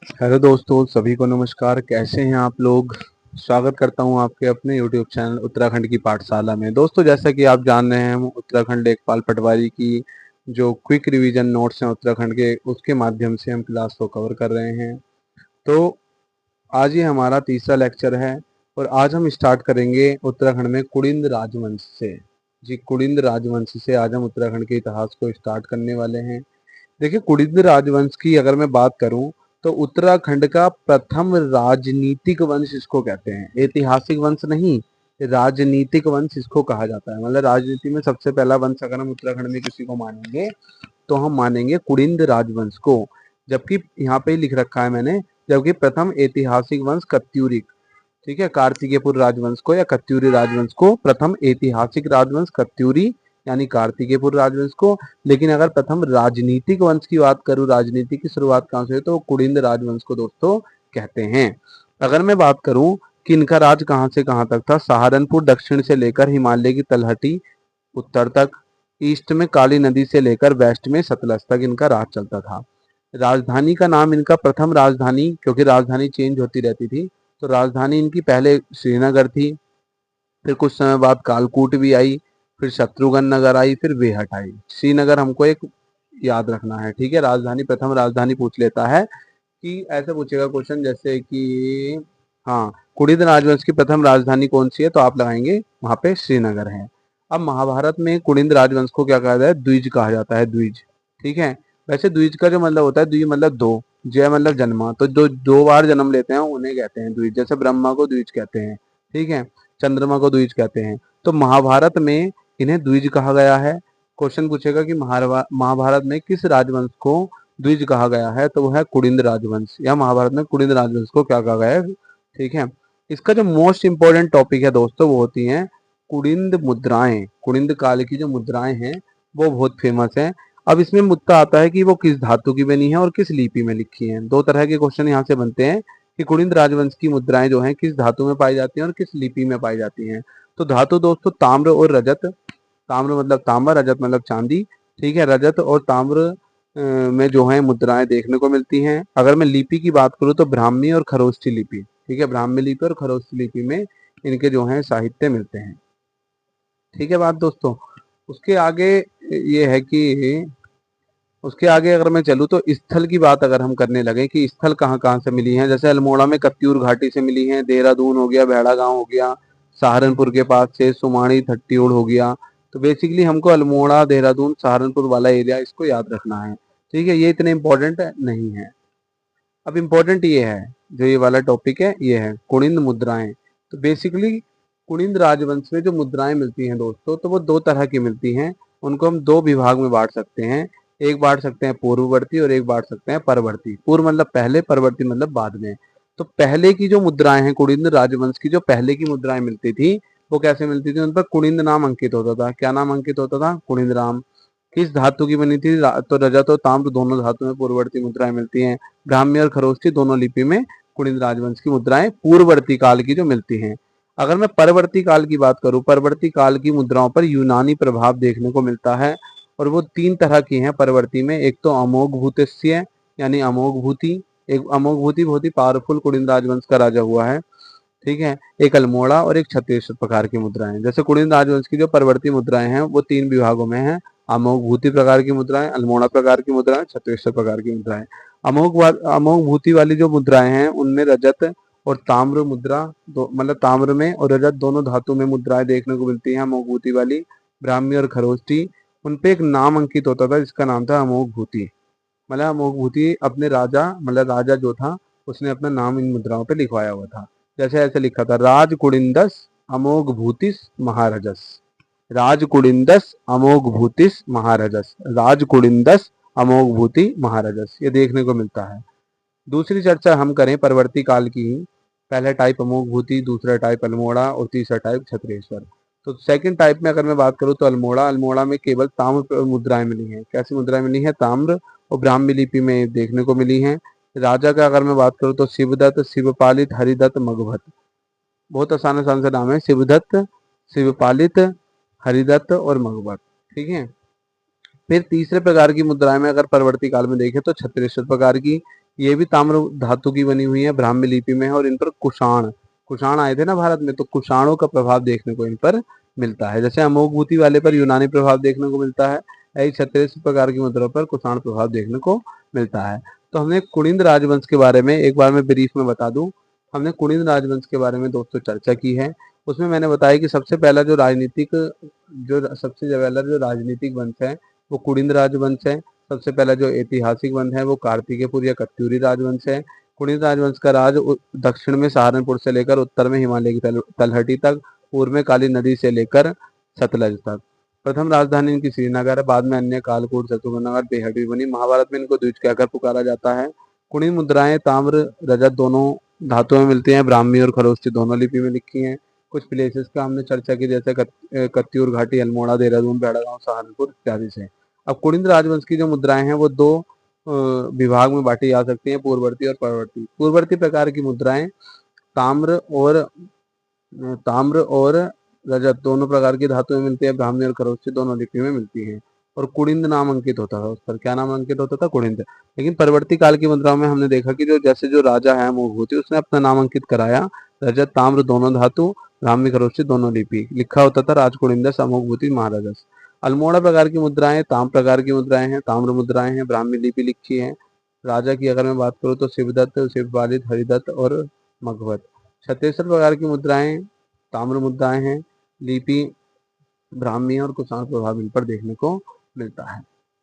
Hello दोस्तों, सभी को नमस्कार। कैसे हैं आप लोग? स्वागत करता हूं आपके अपने YouTube चैनल उत्तराखंड की पाठशाला में। दोस्तों, जैसा कि आप जान रहे हैं, हम उत्तराखंड लेखपाल पटवारी की जो क्विक रिवीजन नोट्स हैं उत्तराखंड के, उसके माध्यम से हम क्लास को कवर कर रहे हैं। तो आज ये हमारा तीसरा लेक्चर है और आज हम स्टार्ट करेंगे उत्तराखंड में कुड़िंद राजवंश से। जी, कुड़िंद राजवंश से आज हम उत्तराखंड के इतिहास को स्टार्ट करने वाले हैं। देखिए, कुड़िद राजवंश की अगर मैं बात करूं तो उत्तराखंड का प्रथम राजनीतिक वंश इसको कहते हैं। ऐतिहासिक वंश नहीं, राजनीतिक वंश इसको कहा जाता है। मतलब राजनीति में सबसे पहला वंश अगर हम उत्तराखंड में किसी को मानेंगे तो हम मानेंगे कुड़िंद राजवंश को। जबकि यहाँ पे लिख रखा है मैंने, जबकि प्रथम ऐतिहासिक वंश कत्यूरिक, ठीक है, कार्तिकेयपुर राजवंश को या कत्यूरी राजवंश को प्रथम ऐतिहासिक राजवंश कत्यूरी यानी कार्तिकेयपुर राजवंश को। लेकिन अगर प्रथम राजनीतिक वंश की बात करूं, राजनीति की शुरुआत कहां से हुई, तो कुड़िंद राजवंश को दोस्तों कहते हैं। अगर मैं बात करूं कि इनका राज कहां से कहां तक था, सहारनपुर दक्षिण से लेकर हिमालय की तलहटी उत्तर तक, ईस्ट में काली नदी से लेकर वेस्ट में सतलज तक इनका राज चलता था। राजधानी का नाम इनका प्रथम राजधानी, क्योंकि राजधानी चेंज होती रहती थी, तो राजधानी इनकी पहले श्रीनगर थी, फिर कुछ समय बाद कालकूट भी आई, फिर शत्रुघ्न नगर आई, फिर बेहट आई। श्रीनगर हमको एक याद रखना है, ठीक है। राजधानी, प्रथम राजधानी पूछ लेता है कि ऐसे पूछेगा क्वेश्चन जैसे कि हाँ, कुड़िद राजवंश की प्रथम राजधानी कौन सी है, तो आप लगाएंगे वहां पे श्रीनगर है। अब महाभारत में कुड़िद राजवंश को क्या कहा जाता है, द्विज कहा जाता है, द्विज, ठीक है। वैसे द्विज का जो मतलब होता है, द्वि मतलब दो, जय मतलब जन्मा, तो जो दो बार जन्म लेते हैं उन्हें कहते हैं द्विज। जैसे ब्रह्मा को द्विज कहते हैं, ठीक है, चंद्रमा को द्विज कहते हैं। तो महाभारत में इन्हें द्विज कहा गया है। क्वेश्चन पूछेगा कि महाभारत में किस राजवंश को द्विज कहा गया है, तो वह है कुड़िंद राजवंश, या महाभारत में कुड़िंद राजवंश को क्या कहा गया है, ठीक है। इसका जो मोस्ट इंपॉर्टेंट टॉपिक है दोस्तों, वो होती हैं कुड़िंद मुद्राएं। कुड़िंद काल की जो मुद्राएं हैं वो बहुत फेमस हैं। अब इसमें मुद्दा आता है कि वो किस धातु की बनी है और किस लिपि में लिखी है। दो तरह के क्वेश्चन यहाँ से बनते हैं कि कुड़िंद राजवंश की मुद्राएं जो हैं किस धातु में पाई जाती हैं और किस लिपि में पाई जाती हैं। तो धातु दोस्तों ताम्र और रजत। ताम्र मतलब तांबा, रजत मतलब चांदी, ठीक है। रजत और ताम्र में जो है मुद्राएं देखने को मिलती हैं। अगर मैं लिपि की बात करूं तो ब्राह्मी और खरोष्ठी लिपि, ठीक है, ब्राह्मी लिपि और खरोष्ठी लिपि में इनके जो है साहित्य मिलते हैं, ठीक है बात दोस्तों। उसके आगे ये है कि उसके आगे अगर मैं चलूँ तो स्थल की बात अगर हम करने लगे कि स्थल कहाँ कहाँ से मिली हैं, जैसे अल्मोड़ा में कत्यूर घाटी से मिली हैं, देहरादून हो गया, भेड़ा गांव हो गया, सहारनपुर के पास से सुमाड़ी थट्टीउड़ हो गया। तो बेसिकली हमको अल्मोड़ा, देहरादून, सहारनपुर वाला एरिया इसको याद रखना है, ठीक है। ये इतने इंपॉर्टेंट नहीं है। अब इम्पोर्टेंट ये है, जो ये वाला टॉपिक है, ये है कुड़िंद मुद्राएं। तो बेसिकली कुड़िंद राजवंश में जो मुद्राएं मिलती हैं दोस्तों, तो वो दो तरह की मिलती हैं। उनको हम दो विभाग में बांट सकते हैं। एक बांट सकते हैं पूर्ववर्ती और एक बांट सकते हैं परवर्ती। पूर्व मतलब पहले, परवर्ती मतलब बाद में। तो पहले की जो मुद्राएं हैं, कुड़िंद राजवंश की जो पहले की मुद्राएं मिलती थी, वो कैसे मिलती थी, उन पर कुड़िंद नाम अंकित होता था। क्या नाम अंकित होता था? कुड़िंद राम। किस धातु की बनी थी? तो रजत और ताम्र दोनों धातु में पूर्ववर्ती मुद्राएं मिलती हैं। ब्राह्मी और खरोष्ठी दोनों लिपि में कुड़िंद राजवंश की मुद्राएं पूर्ववर्ती काल की जो मिलती हैं। अगर मैं परवर्ती काल की बात करूं, परवर्ती काल की मुद्राओं पर यूनानी प्रभाव देखने को मिलता है, और वो तीन तरह की हैं परवर्ती में। एक तो अमोघ भूतिस्य यानी अमोघ भूति, एक अमोघ भूति बहुत ही पावरफुल कुड़िंद राजवंश का राजा हुआ है, ठीक है। एक अल्मोड़ा और एक छत्तीसगढ़ प्रकार की मुद्राएं। जैसे कुड़िंद राजवंश की जो परवर्ती मुद्राएं हैं वो तीन विभागों में हैं। अमोघ भूति प्रकार की मुद्राएं, अल्मोड़ा प्रकार की मुद्राएं, छत्तीसगढ़ प्रकार की मुद्राएं। अमोघ भूति वाली जो मुद्राएं हैं उनमें रजत और ताम्र मुद्रा, दो मतलब ताम्र में और रजत दोनों धातु में मुद्राएं देखने को मिलती हैं अमोघ भूति वाली। ब्राह्मी और खरोष्ठी, उनपे एक नाम अंकित होता था जिसका नाम था अमोघ भूति। मतलब अमोघ भूति अपने राजा, मतलब राजा जो था उसने अपना नाम इन मुद्राओं पे लिखवाया हुआ था। जैसे ऐसे लिखा था, राज कुड़िंदस अमोघ भूतिस महारजस। राज कुड़िंदस अमोघ भूतिस महारजस, राज कुड़िंदस अमोघ भूति महारजस, ये देखने को मिलता है। दूसरी चर्चा हम करें परवर्ती काल की ही। पहला टाइप अमोघ भूति, दूसरा टाइप अल्मोड़ा और तीसरा टाइप छत्रेश्वर। तो सेकंड टाइप में अगर मैं बात करूं तो अल्मोड़ा। अल्मोड़ा में केवल ताम्र मुद्राएं मिली हैं। कैसी मुद्राएं मिली हैं? ताम्र और ब्राह्मी लिपि में देखने को मिली हैं। राजा का अगर मैं बात करूं तो शिवदत्त, शिवपालित, हरिदत्त, मगभट। बहुत आसान आसान से नाम है, शिवदत्त, शिवपालित, हरिदत्त और मगभट, ठीक है। फिर तीसरे प्रकार की मुद्राएं में अगर परवर्ती काल में देखें तो छत्तीसगढ़ प्रकार की, ये भी ताम्र धातु की बनी हुई है, ब्राह्मी लिपि में है, और इन पर कुषाण कुषाण आए थे ना भारत में, तो कुषाणों का प्रभाव देखने को इन पर मिलता है। जैसे अमोघभूति वाले पर यूनानी प्रभाव देखने को मिलता है, ऐसे 36 प्रकार की मुद्रा पर कुषाण प्रभाव देखने को मिलता है। तो हमने कुणिद राजवंश के बारे में एक बार मैं ब्रीफ में बता दूं, हमने कुणिद राजवंश के बारे में दोस्तों चर्चा की है। उसमें मैंने बताया कि सबसे पहला जो राजनीतिक सबसे पहला जो राजनीतिक वंश है वो कुणिद राजवंश है। सबसे पहला जो ऐतिहासिक वंश है वो कार्तिकेयपुर या कत्यूरी राजवंश है। कुणिद राजवंश का राज दक्षिण में सहारनपुर से लेकर उत्तर में हिमालय की तलहटी तक, पूर्व में काली नदी से लेकर सतलज तक। प्रथम राजधानी इनकी श्रीनगर है, बाद में अन्य कालकूट शत्रुघ्नगर बेहद भी बनी। महाभारत में इनको द्विज कहकर पुकारा जाता है। कुणिद मुद्राएं ताम्र रजत दोनों धातुओं में मिलती हैं, ब्राह्मी और खरोष्ठी दोनों लिपि में लिखी हैं। कुछ प्लेसेस का हमने चर्चा की, जैसे कत्यूर घाटी, अल्मोड़ा, देहरादून, बेड़ागांव, सहारनपुर इत्यादि से। अब कुणिद राजवंश की जो मुद्राएं हैं वो दो विभाग में बांटी जा सकती हैं, पूर्ववर्ती और परवर्ती। पूर्ववर्ती प्रकार की मुद्राएं ताम्र और ताम्र और रजत दोनों प्रकार की धातुएं मिलती है, ब्राह्मी और खरोष्ठी दोनों लिपि में मिलती हैं। और कुड़िंद नाम अंकित होता था उस पर, क्या नाम अंकित होता था? कुड़िंद। लेकिन परवर्ती काल की मुद्राओं में हमने देखा कि जो जैसे जो राजा है अमोघभूति, उसने अपना नाम अंकित कराया। रजत ताम्र दोनों धातु, ब्राह्मी खरोष्ठी दोनों लिपि, लिखा होता था राजकुड़िंदस अमोघभूति महाराजस। अल्मोड़ा प्रकार की मुद्राएं ताम्र प्रकार की मुद्राएं हैं, ताम्र मुद्राएं हैं, ब्राह्मी लिपि लिखी है। राजा की अगर मैं बात करूँ तो शिवदत्त, शिवपालित, हरिदत्त और मगवत। छत्तीसगढ़ प्रकार की मुद्राएं ताम्र मुद्राएं हैं, लिपि ब्राह्मी और कुषाण प्रभाव इन पर देखने को मिलता है।